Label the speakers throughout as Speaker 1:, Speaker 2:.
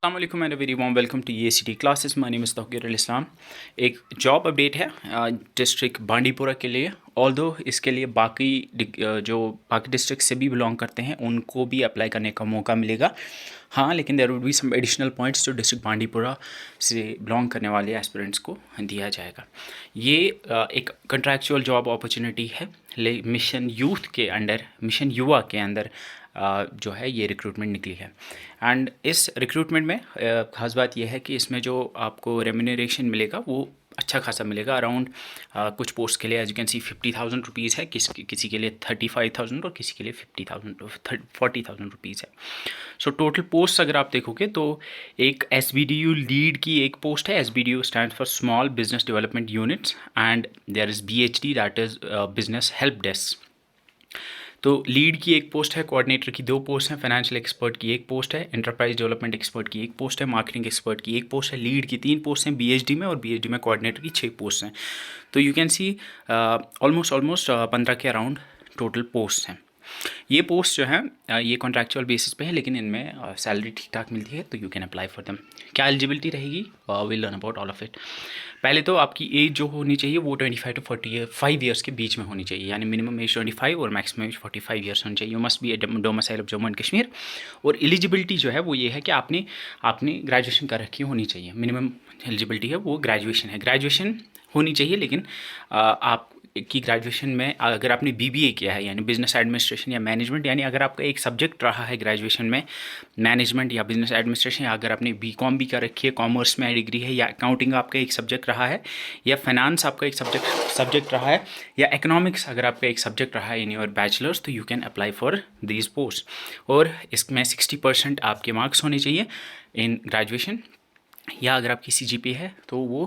Speaker 1: अस्सलामुअलैकुम and very warm welcome to EACT classes. My name is Tauqeer Islam. एक job update है district Bandipora के लिए। ऑल्दो इसके लिए जो बाकी डिस्ट्रिक्ट से भी बिलोंग करते हैं उनको भी अप्लाई करने का मौका मिलेगा। हाँ, लेकिन there would be some additional points जो डिस्ट्रिक्ट बांडीपुरा से बिलोंग करने वाले एस्पिरेंट्स को दिया जाएगा। ये एक कंट्रैक्चुअल जॉब अपॉर्चुनिटी है मिशन युवा के अंदर जो है ये रिक्रूटमेंट निकली है। एंड इस रिक्रूटमेंट में ख़ास बात यह है कि इसमें जो आपको रेम्यूनरेशन मिलेगा वो अच्छा खासा मिलेगा। अराउंड कुछ पोस्ट के लिए as you can see 50,000 rupees है, किसी के लिए 35,000 और किसी के लिए 40,000 रुपीज़ है। सो टोटल पोस्ट अगर आप देखोगे तो एक SBDU लीड की एक पोस्ट है। SBDU stand for small business development units and there is BHD that is business help desk. तो लीड की एक पोस्ट है, कोऑर्डिनेटर की 2 पोस्ट हैं, फाइनेंशियल एक्सपर्ट की 1 पोस्ट है, एंटरप्राइज डेवलपमेंट एक्सपर्ट की 1 पोस्ट है, मार्केटिंग एक्सपर्ट की 1 पोस्ट है, लीड की 3 पोस्ट हैं BHD में, और BHD में कोऑर्डिनेटर की 6 पोस्ट हैं। तो यू कैन सी ऑलमोस्ट 15 के अराउंड टोटल पोस्ट हैं। ये पोस्ट जो है ये कॉन्ट्रैक्चुअल बेसिस पे है, लेकिन इनमें सैलरी ठीक ठाक मिलती है, तो यू कैन अप्लाई फॉर देम। क्या एलिजिबिलिटी रहेगी, will learn about all of it. पहले तो आपकी एज जो होनी चाहिए वो 25 to 45 ईयर्स के बीच में होनी चाहिए, यानी मिनिमम एज 25 और मैक्सिमम एज 45 ईयर्स होनी चाहिए। You must be A domicile of Jammu and Kashmir. और एलिजिबिलिटी जो है वो ये है कि आपने ग्रेजुएशन कर रखी होनी चाहिए। मिनिमम एलिजिबिलिटी है वो ग्रेजुएशन है, ग्रेजुएशन होनी चाहिए। लेकिन आप की ग्रेजुएशन में अगर आपने BBA किया है, यानी बिजनेस एडमिनिस्ट्रेशन या मैनेजमेंट, यानी अगर आपका एक सब्जेक्ट रहा है ग्रेजुएशन में मैनेजमेंट या बिजनेस एडमिनिस्ट्रेशन, या अगर आपने BCom भी कर रखी है, कॉमर्स में डिग्री है, या अकाउंटिंग आपका एक सब्जेक्ट रहा है, या फाइनेंस आपका एक सब्जेक्ट रहा है, या इकोनॉमिक्स अगर आपका एक सब्जेक्ट रहा है इन योर बैचलर्स, तो यू कैन अप्लाई फॉर दीज पोस्ट। और इसमें 60% आपके मार्क्स होने चाहिए इन ग्रेजुएशन, या अगर आपकी CGPA है तो वो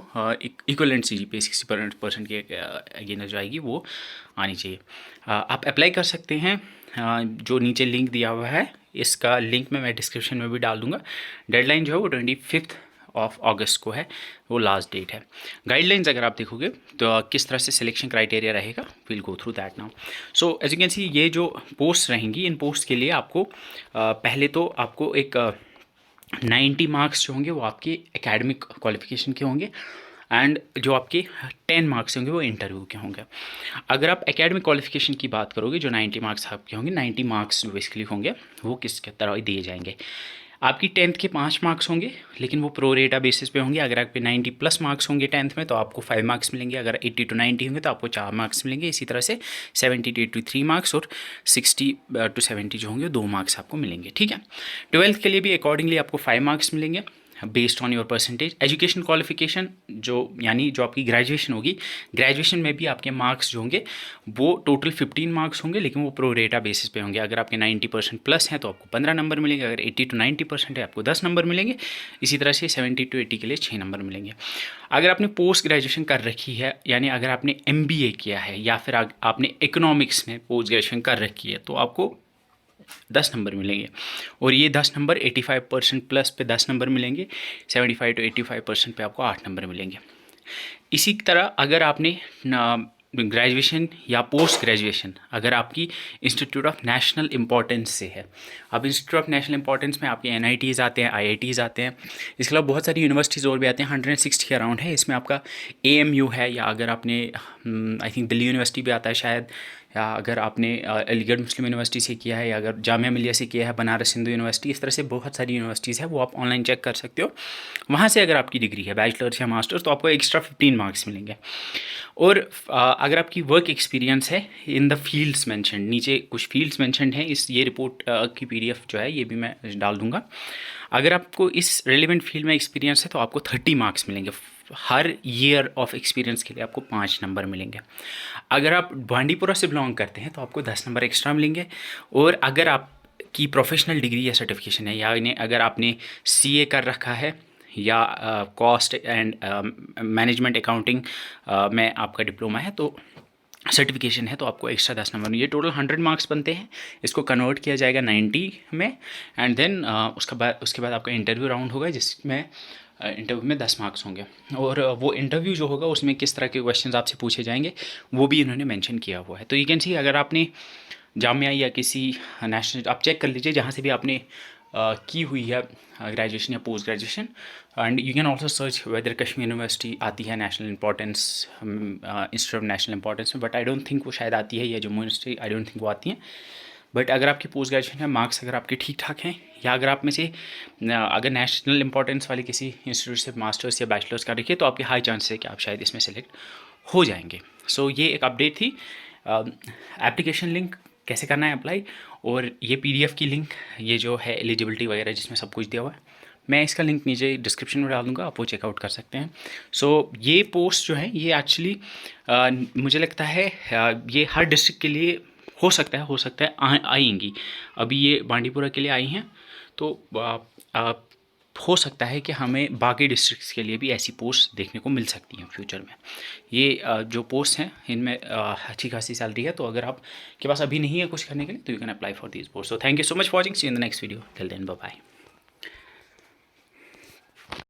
Speaker 1: इक्वलेंट CGPA 60% के अगेंस्ट जो आएगी वो आनी चाहिए। आप अप्लाई कर सकते हैं, जो नीचे लिंक दिया हुआ है इसका लिंक मैं डिस्क्रिप्शन में भी डाल दूँगा। डेडलाइन जो है वो 25 अगस्त को है, वो लास्ट डेट है। गाइडलाइंस अगर आप देखोगे तो किस तरह से सिलेक्शन क्राइटेरिया रहेगा, will go through that now. So as you can see ये जो पोस्ट रहेंगी, इन पोस्ट के लिए आपको पहले तो आपको एक 90 मार्क्स जो होंगे वो आपके एकेडमिक क्वालिफिकेशन के होंगे, एंड जो आपके 10 मार्क्स होंगे वो इंटरव्यू के होंगे। अगर आप एकेडमिक क्वालिफिकेशन की बात करोगे, जो 90 मार्क्स आपके होंगे, 90 मार्क्स जो बेसिकली होंगे वो किसके तरह दिए जाएंगे। आपकी 10th के 5 मार्क्स होंगे, लेकिन वो प्रो रेटा बेसिस पे होंगे। अगर आपके 90+ मार्क्स होंगे 10th में तो आपको 5 मार्क्स मिलेंगे। अगर 80 to 90 होंगे तो आपको 4 मार्क्स मिलेंगे। इसी तरह से 70 to 83 मार्क्स और 60 to 70 जो होंगे 2 मार्क्स आपको मिलेंगे। ठीक है, 12th के लिए भी अकॉर्डिंगली आपको 5 मार्क्स मिलेंगे based on your percentage. Education qualification यानी जो आपकी ग्रेजुएशन होगी, ग्रेजुएशन में भी आपके मार्क्स जो होंगे वो टोटल 15 मार्क्स होंगे, लेकिन वो प्रो रेटा बेसिस पे होंगे। अगर आपके 90% प्लस हैं तो आपको 15 नंबर मिलेंगे, अगर 80 to 90% है आपको 10 नंबर मिलेंगे। इसी तरह से 70 to 80 के लिए 6 नंबर मिलेंगे। अगर आपने पोस्ट ग्रेजुएशन कर रखी है, यानी अगर आपने MBA किया है, या फिर आपने इकोनॉमिक्स में पोस्ट ग्रेजुएशन कर रखी है, तो आपको 10 नंबर मिलेंगे। और ये 10 नंबर 85% प्लस पे 10 नंबर मिलेंगे, 75 to 85% पे आपको 8 नंबर मिलेंगे। इसी तरह अगर आपने ग्रेजुएशन या पोस्ट ग्रेजुएशन अगर आपकी इंस्टीट्यूट ऑफ नेशनल इम्पोर्टेंस से है, अब इंस्टीट्यूट ऑफ नेशनल इम्पोर्टेंस में आपके NITs आते हैं, IITs आते हैं, इसके अलावा बहुत सारी यूनिवर्सिटीज़ और भी आते हैं। 160 के अराउंड है। इसमें आपका AMU है, या अगर आपने आई थिंक दिल्ली यूनिवर्सिटी भी आता है शायद, या अगर आपने अलीगढ़ मुस्लिम यूनिवर्सिटी से किया है, या अगर जामिया मिलिया से किया है, बनारस हिंदू यूनिवर्सिटी, इस तरह से बहुत सारी यूनिवर्सिटीज़ है, वो आप ऑनलाइन चेक कर सकते हो। वहाँ से अगर आपकी डिग्री है बैचलर्स या मास्टर्स, तो आपको एक्स्ट्रा 15 मार्क्स मिलेंगे। और अगर आपकी वर्क एक्सपीरियंस है इन द फील्ड्स मैंशन, नीचे कुछ फील्ड्स मैंशन हैं, ये रिपोर्ट की PDF जो है ये भी मैं डाल दूँगा। अगर आपको इस रेलिवेंट फील्ड में एक्सपीरियंस है तो आपको 30 मार्क्स मिलेंगे। हर ईयर ऑफ एक्सपीरियंस के लिए आपको 5 नंबर मिलेंगे। अगर आप बांडीपुरा से बिलोंग करते हैं तो आपको 10 नंबर एक्स्ट्रा मिलेंगे। और अगर आपकी प्रोफेशनल डिग्री या सर्टिफिकेशन है, यानी अगर आपने CA कर रखा है, या कॉस्ट एंड मैनेजमेंट अकाउंटिंग में आपका डिप्लोमा है, तो सर्टिफिकेशन है, तो आपको एक्स्ट्रा 10 नंबर। ये टोटल 100 मार्क्स बनते हैं। इसको कन्वर्ट किया जाएगा 90 में, एंड देन उसके बाद आपका इंटरव्यू राउंड होगा, जिसमें इंटरव्यू में 10 मार्क्स होंगे। और वो इंटरव्यू जो होगा उसमें किस तरह के क्वेश्चंस आपसे पूछे जाएंगे वो भी इन्होंने मेंशन किया हुआ है। तो यू कैन सी, अगर आपने जामिया या किसी नेशनल, आप चेक कर लीजिए जहाँ से भी आपने की हुई है ग्रेजुएशन या post graduation, and you can also search whether Kashmir university आती है national importance instead of national importance में, बट आई डोंट थिंक वो शायद आती है, या Jammu university I don't think वो आती है। बट अगर आपकी पोस्ट ग्रेजुएशन है, मार्क्स अगर आपके ठीक ठाक हैं, या अगर आप में से अगर नेशनल इंपॉर्टेंस वाले किसी इंस्टीट्यूट से मास्टर्स या बैचलर्स कर रखिए, तो आपके हाई चांसेस है कि आप शायद इसमें सेलेक्ट हो जाएंगे। सो ये एक अपडेट थी। एप्लीकेशन लिंक कैसे करना है अप्लाई, और ये पीडीएफ की लिंक, ये जो है एलिजिबिलिटी वगैरह जिसमें सब कुछ दिया हुआ है, मैं इसका लिंक नीचे डिस्क्रिप्शन में डाल दूँगा, आप वो चेकआउट कर सकते हैं। सो ये पोस्ट जो है ये एक्चुअली मुझे लगता है ये हर डिस्ट्रिक्ट के लिए हो सकता है आएंगी। अभी ये बांडीपुरा के लिए आई हैं, तो हो सकता है कि हमें बाकी डिस्ट्रिक्ट्स के लिए भी ऐसी पोस्ट देखने को मिल सकती हैं फ्यूचर में। ये जो पोस्ट हैं इनमें अच्छी खासी सैलरी है, तो अगर आप के पास अभी नहीं है कुछ करने के लिए, तो यू कैन apply for this post. So thank you so much for watching, see in the next video, till then bye bye.